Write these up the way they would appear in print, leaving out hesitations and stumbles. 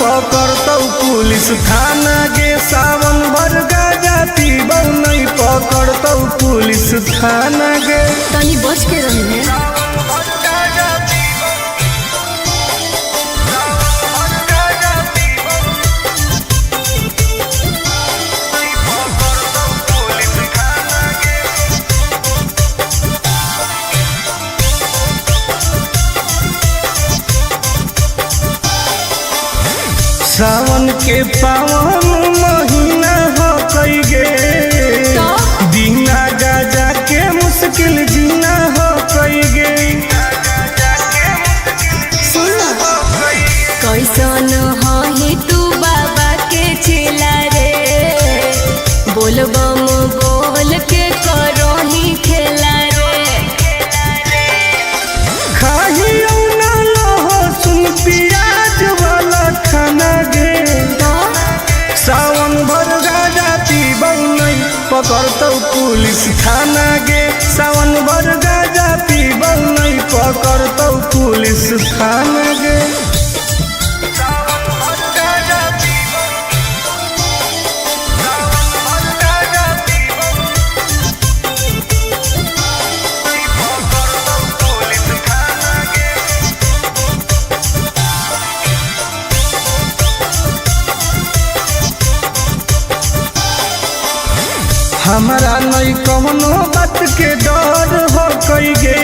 पकड़तौ police थाना गे। सावन भर गाजा पीबौ नहीं पकड़तौ पुलिस थाना गे। तनी बच के रही है। सावन के पावन महीना हो कई गे। बिना गाजा के मुश्किल जीना हो कई गे। कैसन ही तू बाबा के चेला रे। बोल बम बोल के करो ही खेला रे। खाही ना लहो सुन पियाज वाला खाना गे। सावन भर गाजा पीबौ नहीं पकड़तौ पुलिस थाना गे। सावन भर गाजा पीबौ नहीं पकड़तौ पुलिस थाना गे। हमारा नहीं कौनो बात के डर हो कई गे।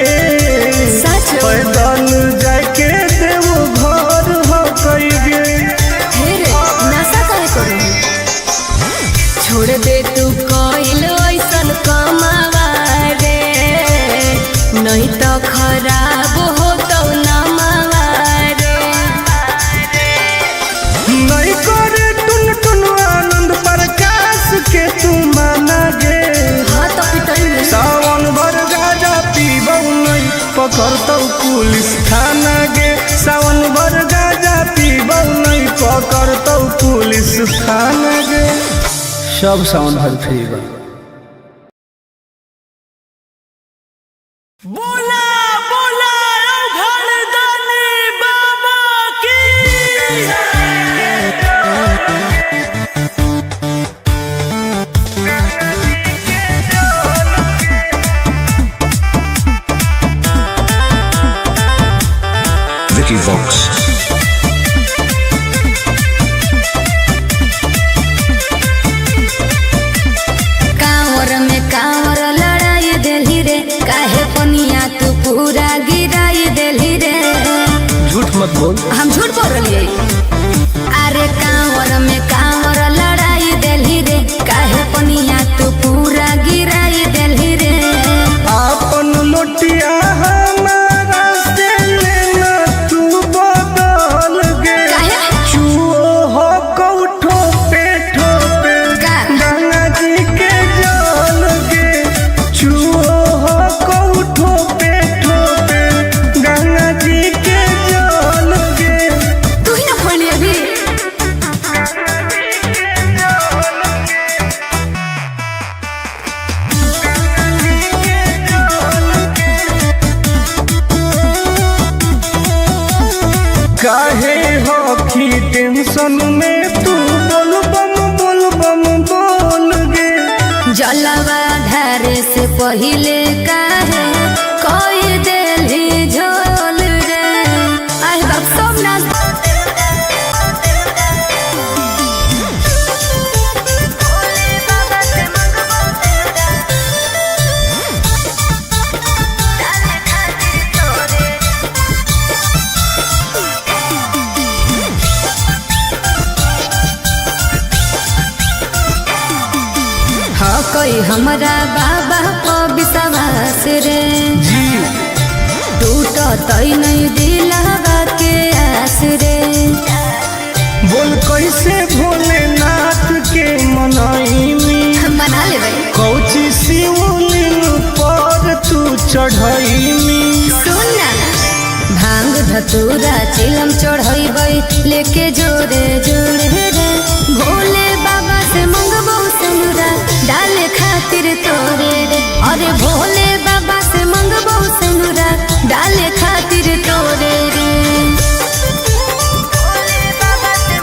पैदल जाके देवो घर हो कई गे। नशा करे करो छोड़ दे तू कोइल ऐसन कमावा रे। नहीं तो खराब हो तो नमावा रे। नहीं करे टुन टुन आनंद प्रकाश के तू माना गे। सावन भर गाजा पीबौ नहीं पकड़तौ पुलिस थाना गे। सावन भर गाजा पीबौ नहीं पकड़तौ पुलिस थाना गे। सब सावन भर फ्री बा। बोला बोला घरदानी बाबा की। Vox. कांवर में कांवर लड़ाई देली रे। काहे पनिया तू पूरा गिराई देली रे। झूठ मत बोल। हम झूठ बोल रही। अरे कांवर में कांवर लड़ाई देली रे। काहे पनिया तू पूरा गिराई देली रे। आपन लोटिया हमारा से लेना तू बदल गे। चुओ हो कौठो पे ठोपे गंगा जी के जल गे। चुओ हो कौठो पे ठोपे गंगा जी के जल गे। तू ही ना फोन अभी। काहे हो की टेंशन में तू बोल बम बोल गे। जलवा ढारे से पहिले काहे कोई देली झोल रे। आई बाप सोमनाथ कोई हमरा बाबा को विश्वास रे। टूट तई नहीं दिलवा के आस रे। बोल कैसे भोलेनाथ के मनाईनी। मना ले भाई। कौची शिवलिंग पर तू चढ़ाईनी। सुन ना भांग धतूरा चिलम चढ़ाई लेके जोरे जोरे रे। भोले बाबा से मंगबो सनुरा डाले खातिर तोरे रे। अरे भोले बाबा से मंगबो सनुरा डाले खातिर तोरे रे। भोले बाबा से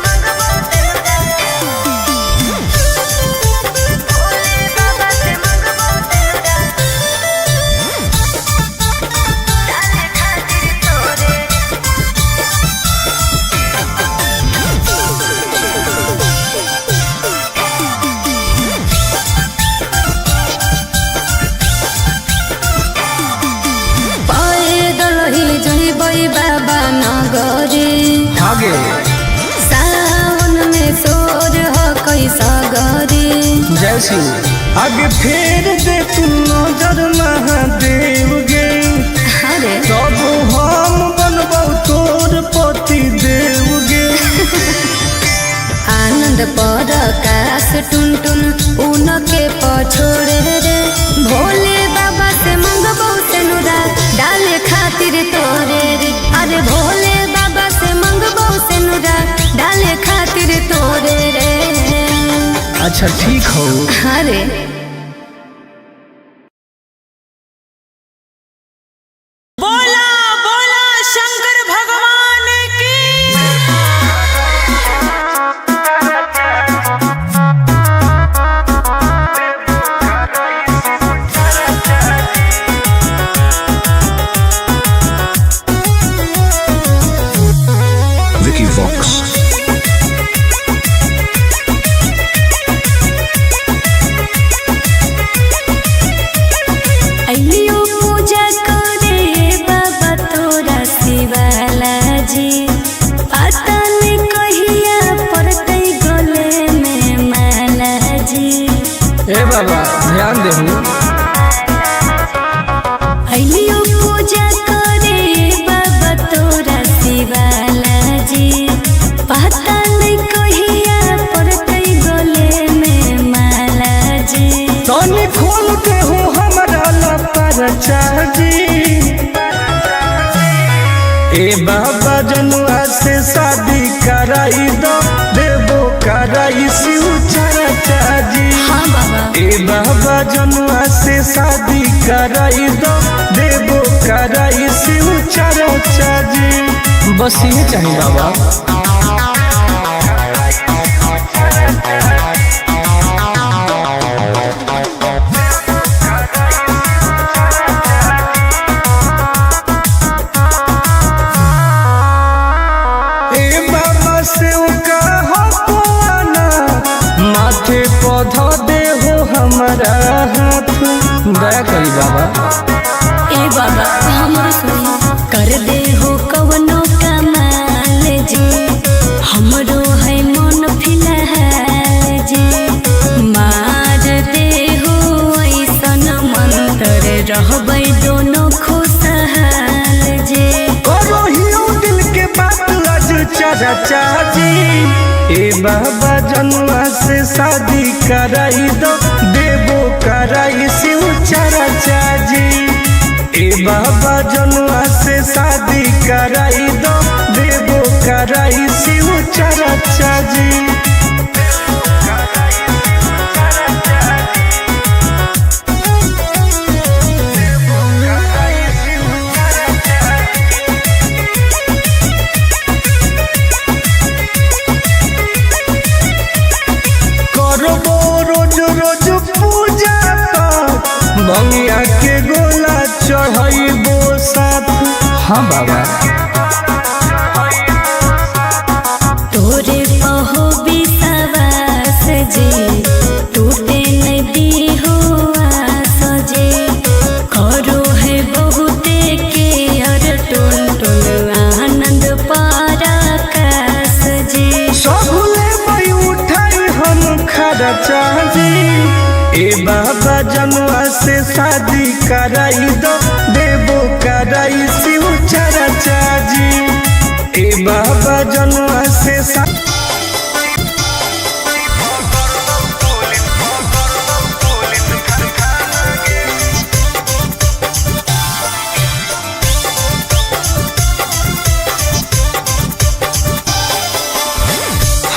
जय आगे फेर दे तू नजर महादेव गे अरे तब हम बनबौ तोर पति देव गे। आनंद पर काश टुन टुन उनके पछोड़े रे भोले बाबा से मंगबो सेनुरा डाले खातिर तोरे रे। अरे भोले बाबा से मंगबो सेनुरा डाले खातिर तोरे रे। अच्छा ठीक हो। अरे बोला बोला शंकर भगवान की। Vicky Vox. अइलियो पूजा करे बाबा तोरा शिवाला जी पता नहीं कहिया पड़तै गले में माला जी। ए बाबा ध्यान देहु। अइलियो पूजा करे बाबा तोरा शिवाला जी पता नहीं कहिया पड़तै गले में माला जी। तनी खोल के हो हमरा लपर चाची। ए बाबा जनुआ से शादी कराई दो देवो कराई शिव चर्चा जी। हाँ बाबा ए बाबा जनुआ से शादी कराई दो देवो कराई शिव चर्चा जी। बस ये चाहिए बाबा। माथे पौधा दे हो हमारा हाथ दया करी बाबा। ए बाबा हमरो सुन कर दे हो कवनो कमाल जी हमरो है मन फिलहाल जी। मार दे हो ऐसन मंत्र रहबै दोनों खुशहाल जी। करो हियो दिल के बात आज चर्चा जी। ए बाबा जनुआ से शादी कराई दो देवो कराई शिव चर्चा जी। ए बाबा जनुआ से शादी कराई दो देवो कराई शिव चर्चा जी। रोज रोज पूजा बंगिया के गोला चढ़ाइबो साथ। हाँ बाबा तोरे पहो विश्वास जी टूटे नहीं दी हो आस जी। करो है बहुते के अर टुन टुन आनंद पराकाश जी। सबले मई उठाई हम खर्चा जी। ए बाबा जनुआ से शादी कराई दो देवो कराई शिव चर्चा जी। ए बाबा जनुआ से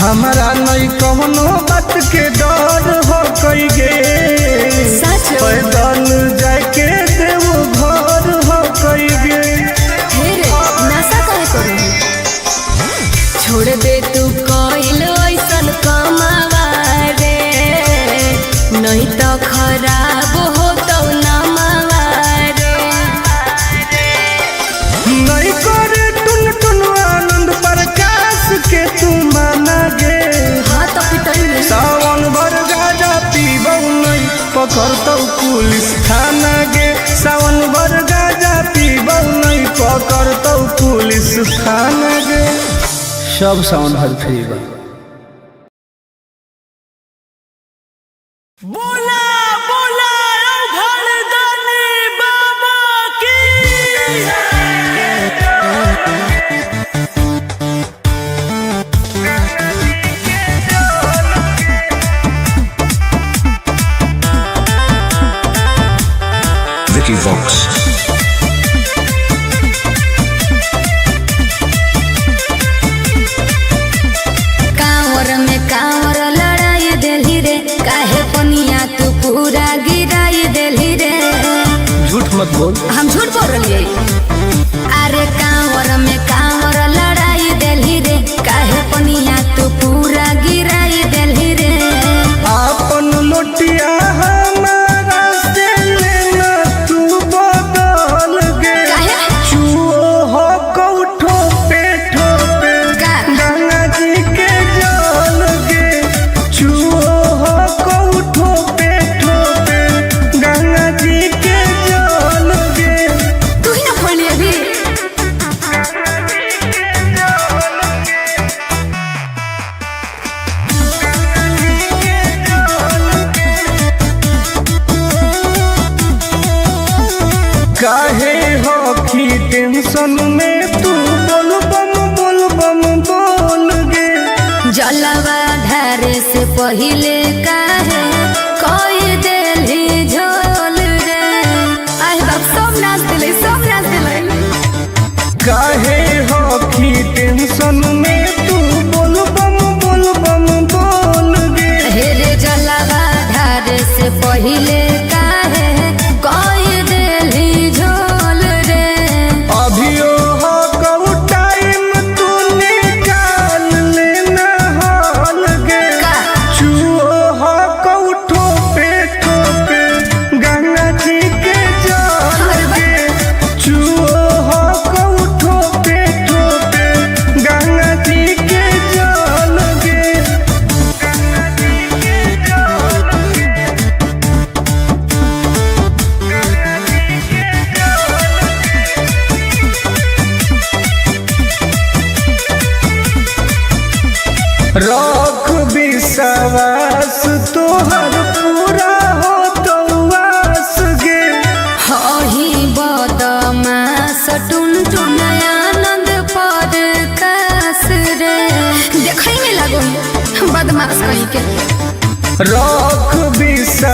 हमारा नहीं कवनो बात के डर हो कई गे। सच पैदल जाके देवो घर हो कई गे। हेरे नशा काहे करू छोड़ दे तू कोइल ऐसन कमावा रे नहीं तो खराब हो तो नमावा रे। नहीं करे टुन टुन आनंद प्रकाश के तू माना गे। हाँ तो पिटई सावन भर गाजा पीबौ नहीं पकड़तौ पुलिस थाना गे। सावन भर गाजा पीबौ नहीं पकड़तौ पुलिस थाना गे। सब सावन भर फ्री बा। मत बोल। हम झूठ बोल रही। अरे कांवर में कांवर लड़ाई देली रे, काहे पनिया तू पूरा गिराई देली रे। आपन लोटिया हमारा से लेना तू बदल गे। चुओ हो कौठो पे ठोपे गंगा जी के जल गे। चुओ हो कौठो पे ठोपे गंगा जी के जल गे। तू ही ना खोली अभी। काहे हो की टेंशन में तू बोल बम बोल गे। जलवा ढारे से पहिले काहे कोई देली झोल रे। आई बाप सब नाच दिले, सब नाच दिले। काहे हो की टेंशन में तू बोल बम बोल गे। हेरे जलवा ढारे से पहिले काहे कोई देली झोल रे। अभियो हो कऊ टाइम तू निकाल लेना हाल गे। चुओ हो कऊ ठोपे ठोपे गंगा जी के जल गे। चुओ हो कऊ ठोपे ठोपे गंगा जी के जल गे। रख विश्वास तोहर पूरा हो तो वास गे। हही बदमाश टुन आनंद पर कास रे। देखै में लागो बदमाश कहीं के। रख विश्वास